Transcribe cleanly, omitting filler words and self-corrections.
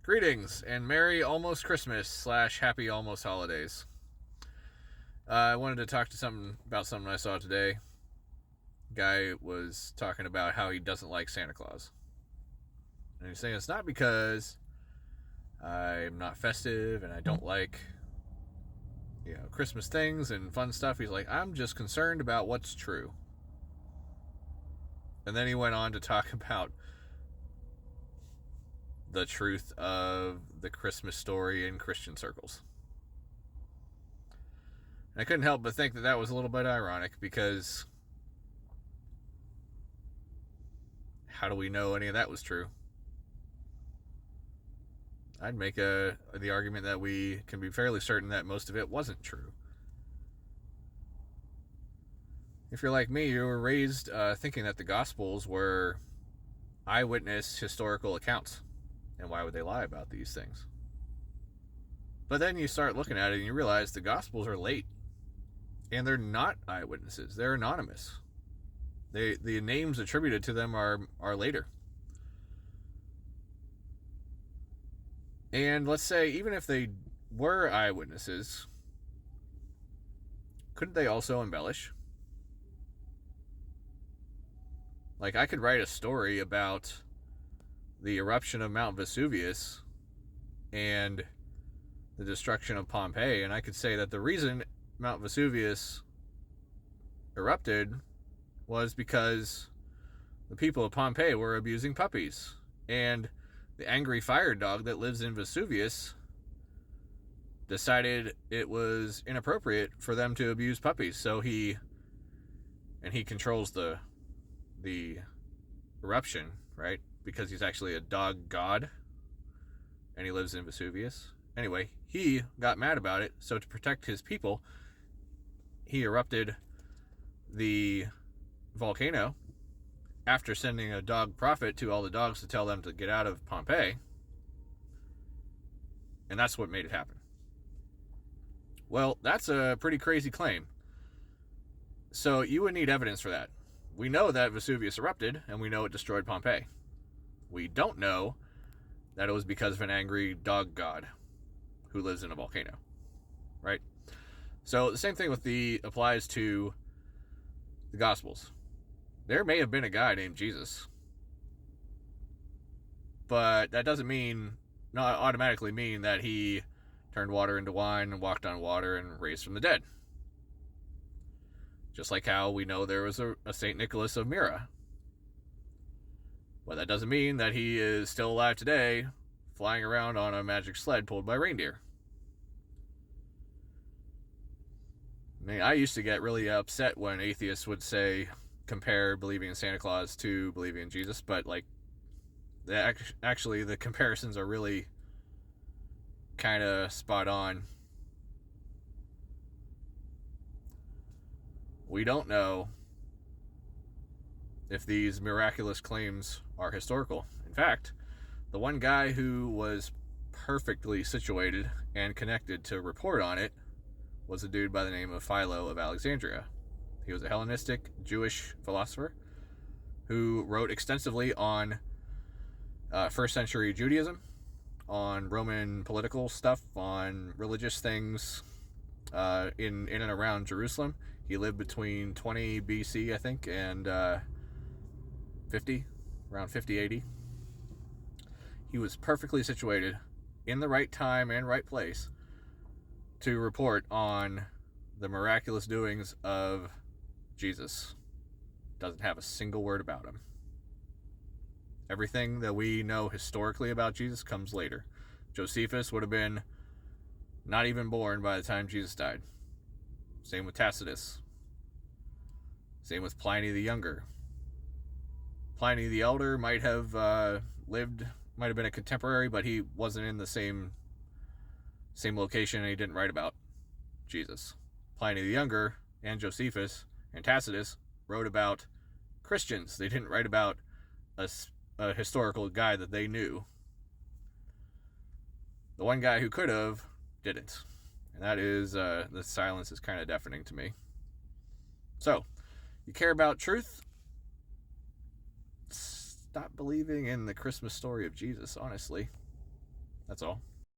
Greetings and Merry Almost Christmas / Happy Almost Holidays. I wanted to talk to about something I saw today. Guy was talking about how he doesn't like Santa Claus. And he's saying it's not because I'm not festive and I don't like, Christmas things and fun stuff. He's like, I'm just concerned about what's true. And then he went on to talk about the truth of the Christmas story in Christian circles. And I couldn't help but think that was a little bit ironic, because how do we know any of that was true? I'd make the argument that we can be fairly certain that most of it wasn't true. If you're like me, you were raised thinking that the Gospels were eyewitness historical accounts. And why would they lie about these things? But then you start looking at it and you realize the Gospels are late. And they're not eyewitnesses. They're anonymous. The names attributed to them are later. And let's say, even if they were eyewitnesses, couldn't they also embellish? Like, I could write a story about the eruption of Mount Vesuvius and the destruction of Pompeii, and I could say that the reason Mount Vesuvius erupted was because the people of Pompeii were abusing puppies, and the angry fire dog that lives in Vesuvius decided it was inappropriate for them to abuse puppies, so he controls the eruption, right? Because he's actually a dog god, and he lives in Vesuvius. Anyway, he got mad about it, so to protect his people, he erupted the volcano after sending a dog prophet to all the dogs to tell them to get out of Pompeii. And that's what made it happen. Well, that's a pretty crazy claim. So you would need evidence for that. We know that Vesuvius erupted, and we know it destroyed Pompeii. We don't know that it was because of an angry dog god who lives in a volcano, right? So the same thing applies to the Gospels. There may have been a guy named Jesus, but that doesn't not automatically mean that he turned water into wine and walked on water and raised from the dead. Just like how we know there was a St. Nicholas of Myra. Well, that doesn't mean that he is still alive today, flying around on a magic sled pulled by reindeer. I used to get really upset when atheists would compare believing in Santa Claus to believing in Jesus, but actually the comparisons are really kind of spot on. We don't know if these miraculous claims are historical. In fact, the one guy who was perfectly situated and connected to report on it was a dude by the name of Philo of Alexandria. He was a Hellenistic Jewish philosopher who wrote extensively on first century Judaism, on Roman political stuff, on religious things in and around Jerusalem. He lived between 20 BC, I think, and 50, around 50 AD. He was perfectly situated in the right time and right place to report on the miraculous doings of Jesus. Doesn't have a single word about him. Everything that we know historically about Jesus comes later. Josephus would have been not even born by the time Jesus died. Same with Tacitus. Same with Pliny the Younger. Pliny the Elder might have been a contemporary, but he wasn't in the same location, and he didn't write about Jesus. Pliny the Younger and Josephus and Tacitus wrote about Christians. They didn't write about a historical guy that they knew. The one guy who could have didn't. And that is, the silence is kind of deafening to me. So, you care about truth? Stop believing in the Christmas story of Jesus, honestly. That's all.